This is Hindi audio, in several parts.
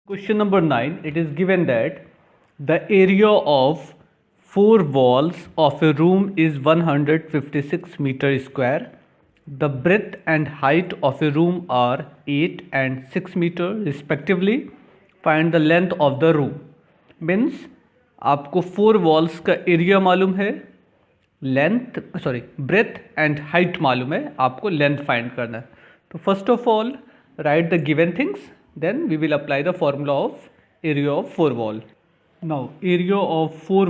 Question number 9, it is given that the area of four walls of a room is 156 meter square. The breadth and height of a room are 8 and 6 meter respectively. Find the length of the room. Means आपको फोर वॉल्स का एरिया मालूम है, ब्रेथ एंड हाइट मालूम है, आपको लेंथ फाइंड करना है. तो first of all right the given things, then we will apply the formula of area of four wall. Now area of four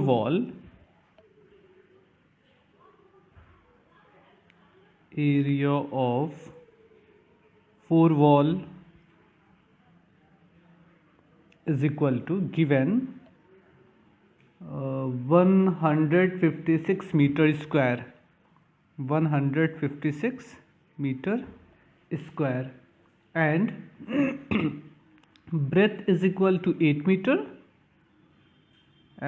wall is equal to given 156 meter square, 156 meter square, and breadth is equal to 8 meter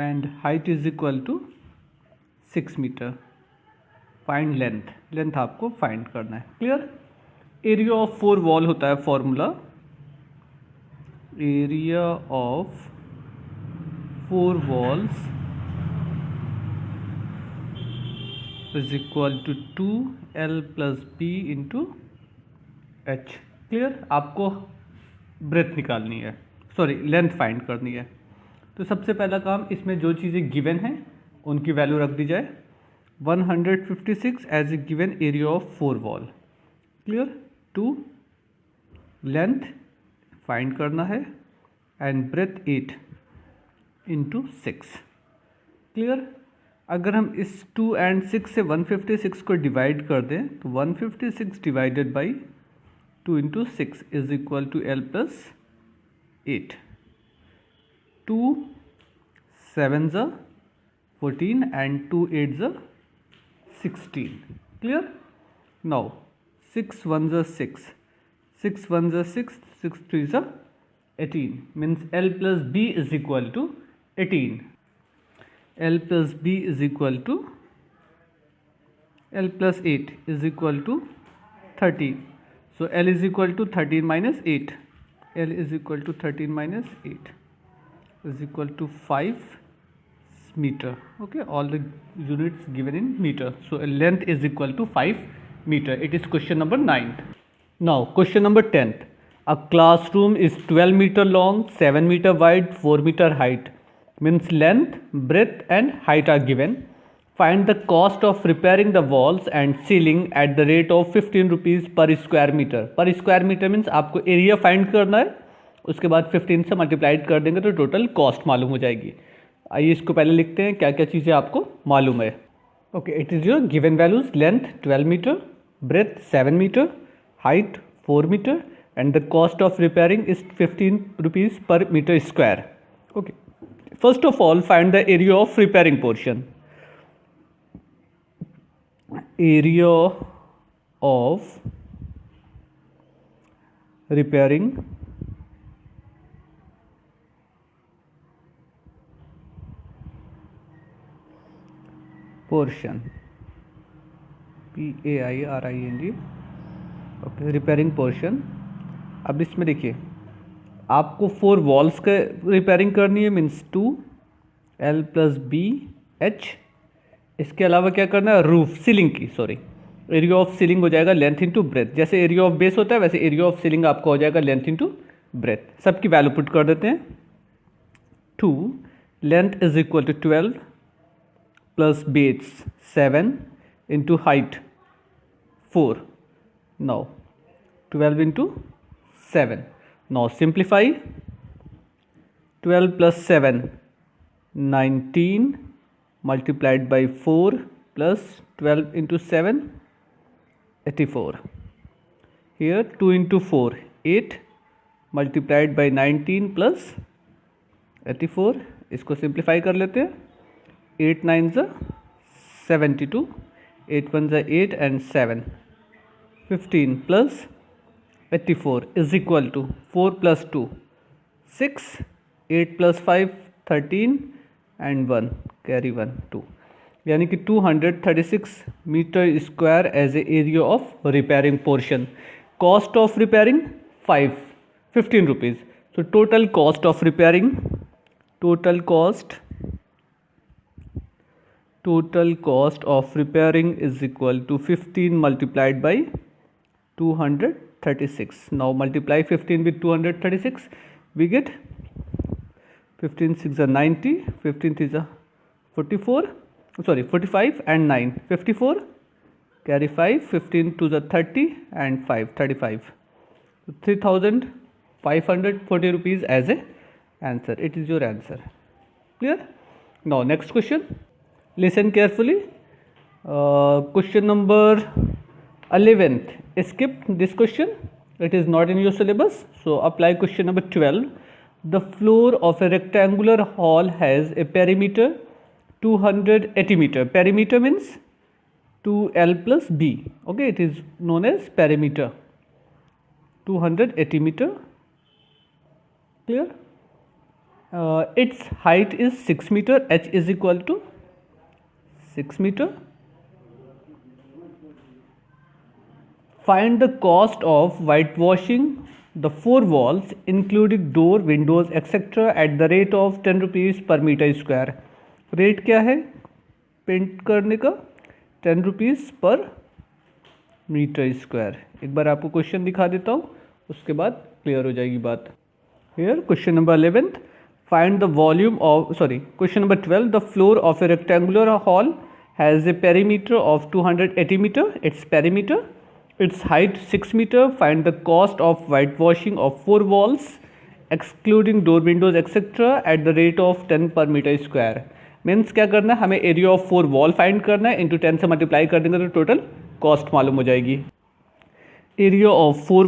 and height is equal to 6 meter. Find length आपको फाइंड करना है. Clear. Area of four wall होता है formula, area of four walls is equal to 2L plus B into H. Clear. आपको ब्रेथ निकालनी है, लेंथ फाइंड करनी है. तो सबसे पहला काम, इसमें जो चीज़ें गिवन हैं उनकी वैल्यू रख दी जाए. 156 as a given area of four wall. Clear. 2 length find करना है एंड ब्रेथ 8 इंटू 6. क्लियर. अगर हम इस 2 and 6 से 156 को डिवाइड कर दें तो 156 divided by 2 into 6 is equal to L plus 8. 2 7 ज़ा 14 and 2 8 ज़ा 16. क्लियर. नाउ 6 1 ज़ा 6, 6 1 ज़ा 6, 6 3 ज़ा 18. Means L plus B is equal to 18. L plus B is equal to L plus 8 is equal to 13. So L is equal to 13 minus 8. L is equal to 13 minus 8 is equal to 5 meter. Okay, all the units given in meter. So length is equal to 5 meter. It is question number 9. Now question number 10. A classroom is 12 meter long, 7 meter wide, 4 meter height. Means length, breadth and height are given. Find the cost of repairing the walls and ceiling at the rate of 15 rupees per square meter. Per square meter means आपको एरिया फाइंड करना है, उसके बाद 15 से मल्टीप्लाइड कर देंगे तो टोटल कॉस्ट मालूम हो जाएगी. आइए इसको पहले लिखते हैं क्या क्या चीज़ें आपको मालूम है. Okay, it is your given values. Length 12 metre, breadth 7 metre, height 4 metre and the cost of repairing is 15 rupees per metre square. Okay, first of all find the area of repairing portion. Area of repairing portion, PAIRING. Okay, repairing portion. अब इसमें देखिए आपको फोर वॉल्स का रिपेयरिंग करनी है, means 2L plus B H. इसके अलावा क्या करना है, रूफ सीलिंग की, एरिया ऑफ सीलिंग हो जाएगा लेंथ इंटू ब्रेथ. जैसे एरिया ऑफ बेस होता है वैसे एरिया ऑफ सीलिंग आपका हो जाएगा लेंथ इंटू ब्रेथ. सबकी वैल्यू पुट कर देते हैं. 2 length is equal to 12 plus base 7 into height 4. Now 12 into 7. Now simplify. 12 plus 7 19 multiplied by 4 plus 12 into 7 84. Here 2 into 4 8 multiplied by 19 plus 84. इसको simplify कर लेते हैं. 8 9 ज़ा 72, 8 1 ज़ा 8 and 7 15 plus 84 is equal to 4 plus 2 6, 8 plus 5 13 and 1 carry 1 2. यानी कि 236 metre square as a area of repairing portion. Cost of repairing 15 rupees. So total cost of repairing is equal to 15 multiplied by 236. Now multiply 15 with 236, we get 15 6 are 90, 15 3 are 45 and 9 54, carry 5, 15 2 are 30 and 5 35. 3,540 rupees as a answer. It is your answer. Clear? Now next question. Listen carefully. Question number 11th. Skip this question. It is not in your syllabus. So apply question number 12. The floor of a rectangular hall has a perimeter 280 meter. Perimeter means 2L plus B. Okay, it is known as perimeter. 280 meter. Clear? Its height is 6 meter. H is equal to 6 meter. Find the cost of whitewashing the 4 walls including door, windows, etc. at the rate of 10 rupees per meter square. Rate क्या है पेंट करने का? 10 रुपीज़ पर मीटर स्क्वायर. एक बार आपको क्वेश्चन दिखा देता हूँ, उसके बाद क्लियर हो जाएगी बात. Here question number 11th. Find the volume of question number 12. The floor of a rectangular hall has a perimeter of 280 meter. Its perimeter. Its height 6 meter. Find the cost of whitewashing of 4 walls excluding door, windows, etc. at the rate of 10 per meter square. Means क्या करना है, हमें एरिया ऑफ 4 वॉल फाइंड करना है, इंटू 10 से मल्टीप्लाई कर देंगे तो टोटल कॉस्ट मालूम हो जाएगी. Area of 4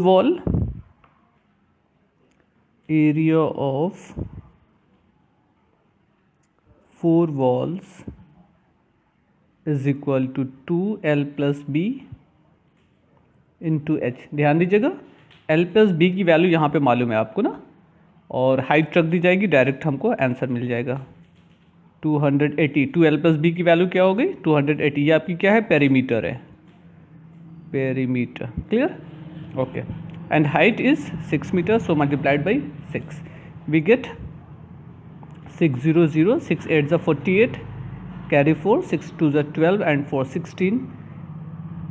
walls is equal to 2L plus B into H. ध्यान दीजिएगा, L प्लस बी की वैल्यू यहाँ पे मालूम है आपको ना, और हाइट रख दी जाएगी, डायरेक्ट हमको आंसर मिल जाएगा 280. 2L प्लस बी की वैल्यू क्या हो गई 280. ये आपकी क्या है, पेरीमीटर है, perimeter. Clear? Okay. And height is 6 metre, so multiplied by 6 we get 600. 6 8 is 48, carry 4, 6 2 is 12 and 4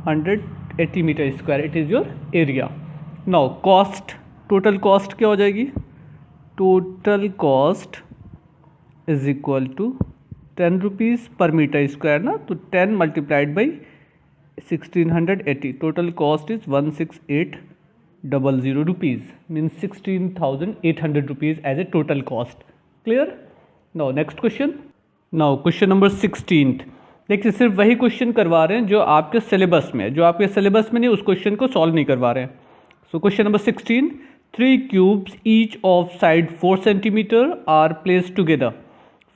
1680 meter square. It is your area. Now cost, total cost क्या हो जाएगी? Total cost is equal to 10 rupees per metre square ना, तो 10 multiplied by 1680. Total cost is 16800 rupees, means 16,800 rupees as a total cost. Clear? Now next question. Now question number 16. देखिए सिर्फ वही क्वेश्चन करवा रहे हैं जो आपके सिलेबस में है, जो आपके सिलेबस में नहीं उस क्वेश्चन को सॉल्व नहीं करवा रहे हैं. So question number 16. 3 cubes each of side 4 centimeter are placed together.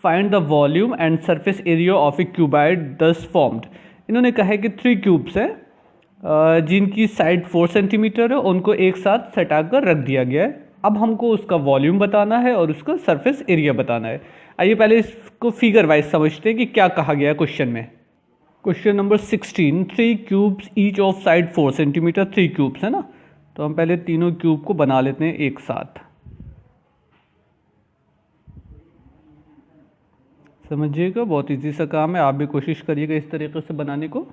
Find the volume and surface area of a cuboid thus formed. इन्होंने कहा है कि 3 क्यूब्स हैं जिनकी साइड 4 सेंटीमीटर है, उनको एक साथ सटा कर रख दिया गया है. अब हमको उसका वॉल्यूम बताना है और उसका सरफेस एरिया बताना है. आइए पहले इसको फिगर वाइज समझते हैं कि क्या कहा गया क्वेश्चन में. Question number 16. 3 cubes each of side 4 centimetre. 3 cubes है ना, तो हम पहले तीनों क्यूब को बना लेते हैं एक साथ. समझिएगा, बहुत इजी सा काम है, आप भी कोशिश करिएगा इस तरीके से बनाने को.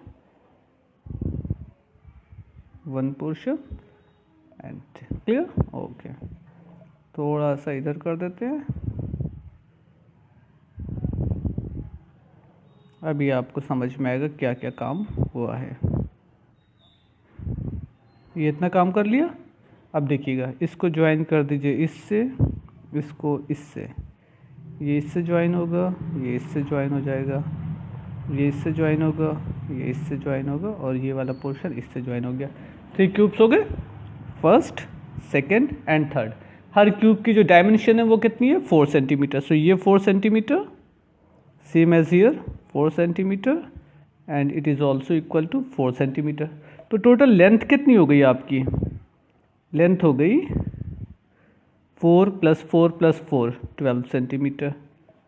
1 पोर्शन एंड क्लियर. ओके, थोड़ा सा इधर कर देते हैं. अभी आपको समझ में आएगा क्या क्या काम हुआ है. ये इतना काम कर लिया. अब देखिएगा, इसको ज्वाइन कर दीजिए इससे, इसको इससे, ये इससे ज्वाइन होगा, ये इससे ज्वाइन हो जाएगा, ये इससे ज्वाइन होगा, ये इससे ज्वाइन होगा, और ये वाला पोर्शन इससे ज्वाइन हो गया. 3 क्यूब्स हो गए, first, second and third. Her cube की जो डायमेंशन है वो कितनी है, 4 सेंटीमीटर. सो ये 4 centimetre, same as here 4 centimetre, and it is also equal to 4 centimetre. तो टोटल लेंथ कितनी हो गई आपकी? लेंथ हो गई 4 + 4 + 4 12 सेंटीमीटर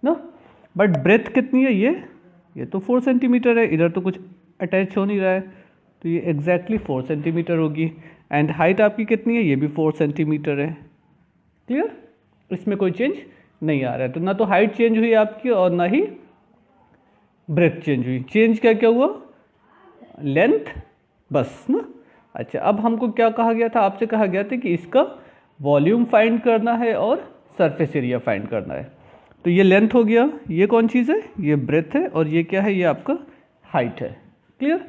ना. बट ब्रेथ कितनी है? ये तो 4 सेंटीमीटर है, इधर तो कुछ अटैच हो नहीं रहा है, तो ये एग्जैक्टली 4 सेंटीमीटर होगी. एंड हाइट आपकी कितनी है? ये भी 4 सेंटीमीटर है. क्लियर? इसमें कोई चेंज नहीं आ रहा है, तो ना तो हाइट चेंज हुई आपकी और ना ही ब्रेथ चेंज हुई। चेंज क्या क्या हुआ, लेंथ बस ना। अच्छा, अब हमको क्या कहा गया था, आपसे कहा गया था कि इसका वॉल्यूम फाइंड करना है और सरफेस एरिया फाइंड करना है। तो ये लेंथ हो गया, ये कौन चीज़ है, ये ब्रेथ है, और ये क्या है, ये आपका हाइट है। क्लियर।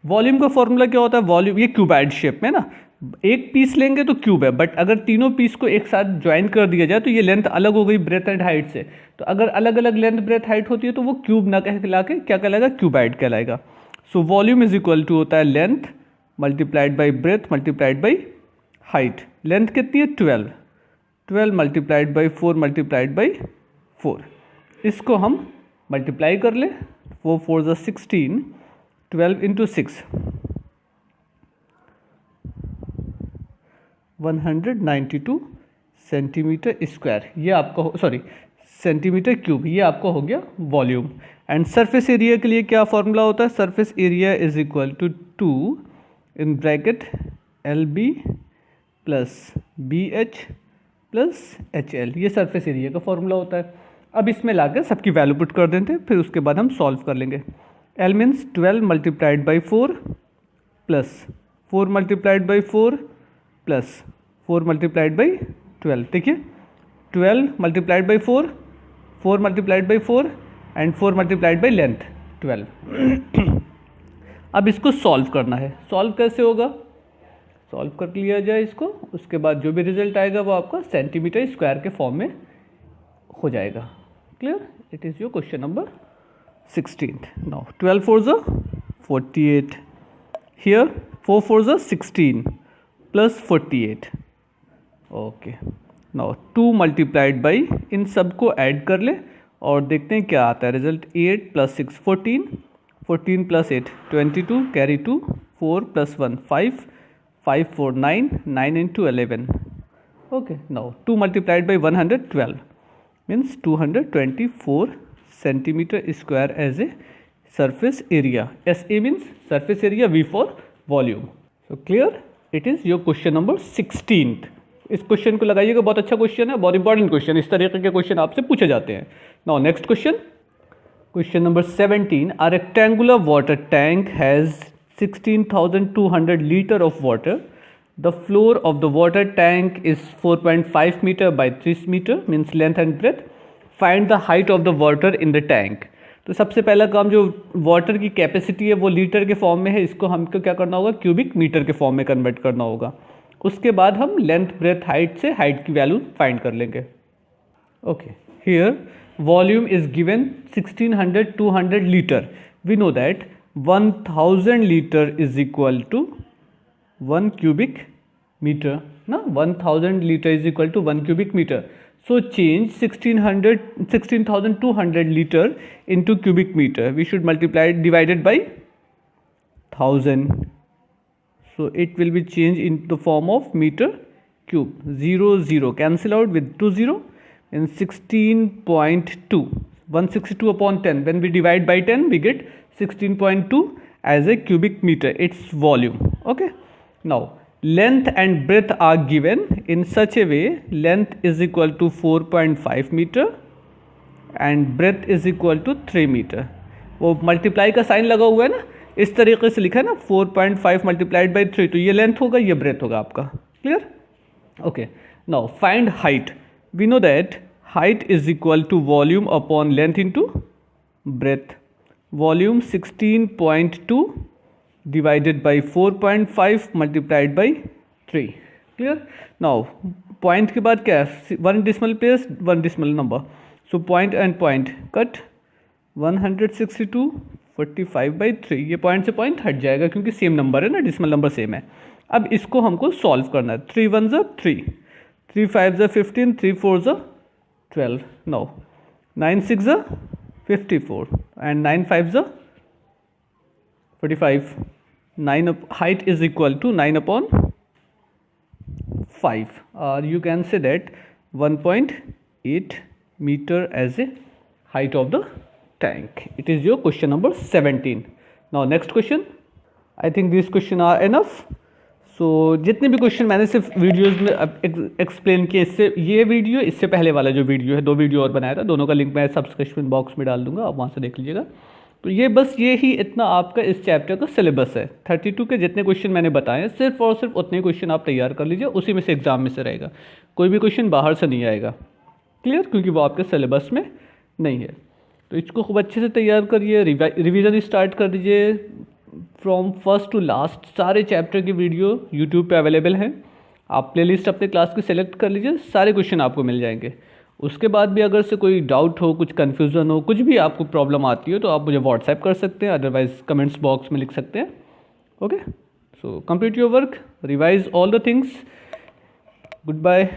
वॉल्यूम का फॉर्मूला क्या होता है, वॉल्यूम, ये क्यूबाइड शेप में ना, एक पीस लेंगे तो क्यूब है, बट अगर तीनों पीस को एक साथ ज्वाइन कर दिया जाए तो ये लेंथ अलग हो गई ब्रेथ एंड हाइट से। तो अगर अलग अलग लेंथ ब्रेथ हाइट होती है तो वो क्यूब ना कहला के क्या कहलाएगा, क्यूबाइड कहलाएगा। So volume is equal to होता है length multiplied by breadth multiplied by height. Length कितनी है, 12 मल्टीप्लाइड बाई 4 मल्टीप्लाइड बाई 4। इसको हम मल्टीप्लाई कर ले, 4 4 ज़ा 16, 12 इंटू 6 192 सेंटीमीटर स्क्वायर, ये आपका सॉरी सेंटीमीटर क्यूब, ये आपका हो गया वॉल्यूम। एंड सरफेस एरिया के लिए क्या फॉर्मूला होता है, surface area is equal to 2 in bracket L B plus B H plus H L, ये सरफेस एरिया का फॉर्मूला होता है। अब इसमें लाकर सबकी वैल्यू पुट कर देते हैं, फिर उसके बाद हम सॉल्व कर लेंगे। L means 12 multiplied by 4 plus 4 multiplied by 4 plus 4 multiplied by 12। देखिए 12 multiplied by 4, 4 multiplied by 4 and 4 multiplied by length 12। अब इसको सॉल्व करना है। सॉल्व कैसे होगा, सॉल्व कर लिया जाए इसको, उसके बाद जो भी रिजल्ट आएगा वो आपका सेंटीमीटर स्क्वायर के फॉर्म में हो जाएगा। Clear. It is your question number 16th। Now 12 4 ज़ा 48, हियर 4 4 ज़ा 16 प्लस 48। ओके, नाउ 2 मल्टीप्लाइड बाई, इन सबको ऐड कर ले और देखते हैं क्या आता है result. 8 plus 6 14, 14 plus 8 22, carry 2, 4 plus 1 5, 5 4 9, 9 into 11। Okay, now 2 multiplied by 112 means 224 centimetre square as a surface area. SA means surface area, V for volume. So clear? It is your question number 16th. इस क्वेश्चन को लगाइएगा, बहुत अच्छा क्वेश्चन है, बहुत इंपॉर्टेंट क्वेश्चन, इस तरीके के क्वेश्चन आपसे पूछे जाते हैं। Now next question, question number 17। A rectangular water tank has 16,200 liter of water. The floor of the water tank is 4.5 meter by 3 meter, means length and breadth. Find the height of the water in the tank. तो सबसे पहला काम, जो वाटर की कैपेसिटी है वो लीटर के फॉर्म में है, इसको हमको क्या करना होगा, क्यूबिक मीटर के फॉर्म में कन्वर्ट करना होगा। उसके बाद हम लेंथ ब्रेथ हाइट से हाइट की वैल्यू फाइंड कर लेंगे। Okay, here volume is given 1600 200 litre. We know that 1000 litre is equal to 1 cubic metre ना, 1000 litre is equal to 1 cubic metre. So change 16,200 liter into cubic meter. We should multiply it divided by 1000. So it will be changed in the form of meter cube. 0 0 cancel out with 2 0 and 16.2. 162 upon 10. When we divide by 10, we get 16.2 as a cubic meter. Its volume. Okay. Now length and breadth are given in such a way, length is equal to 4.5 meter and breadth is equal to 3 meter. वो मल्टीप्लाई का साइन लगा हुआ है ना, इस तरीके से लिखा है ना, 4.5 मल्टीप्लाइड बाई 3, तो ये लेंथ होगा, ये ब्रेथ होगा आपका। Clear. Okay, now find height. We know that height is equal to volume upon length into breadth. Volume 16.2 divided by 4.5 multiplied by 3. Clear? Now point के बाद क्या है, 1 decimal place 1 decimal number, so point and point cut 162 45 by 3, ये पॉइंट से पॉइंट हट जाएगा क्योंकि सेम नंबर है ना, डिसिमल नंबर सेम है। अब इसको हमको सॉल्व करना है। 3 1 ज़ा 3, 3 5 ज़ा 15, 3 4 ज़ा 12, now 9 6 ज़ा 54 and 9 5 ज़ा 45। 9 height is equal to 9 upon 5, or you can say that 1.8 meter as a height of the tank. It is your question number 17. Now next question. I think these questions are enough, जितने भी क्वेश्चन मैंने सिर्फ वीडियोस में एक्सप्लेन किए, इससे ये वीडियो, इससे पहले वाला जो वीडियो है, 2 वीडियो और बनाया था, दोनों का लिंक मैं सब्सक्रिप्शन बॉक्स में डाल दूंगा, आप वहाँ से देख लीजिएगा। तो ये बस ये ही इतना आपका इस चैप्टर का सिलेबस है। 32 के जितने क्वेश्चन मैंने बताए हैं, सिर्फ और सिर्फ उतने क्वेश्चन आप तैयार कर लीजिए, उसी में से एग्जाम में से रहेगा, कोई भी क्वेश्चन बाहर से नहीं आएगा। क्लियर? क्योंकि वो आपके सिलेबस में नहीं है। तो इसको खूब अच्छे से तैयार करिए, रिवीजन स्टार्ट कर दीजिए फ्रॉम फर्स्ट टू लास्ट। सारे चैप्टर की वीडियो यूट्यूब पे अवेलेबल हैं, आप प्लेलिस्ट अपने क्लास की सेलेक्ट कर लीजिए, सारे क्वेश्चन आपको मिल जाएंगे। उसके बाद भी अगर से कोई डाउट हो, कुछ कन्फ्यूज़न हो, कुछ भी आपको प्रॉब्लम आती हो, तो आप मुझे व्हाट्सएप कर सकते हैं, अदरवाइज कमेंट्स बॉक्स में लिख सकते हैं। Okay, so complete your work, revise all the things. Good bye.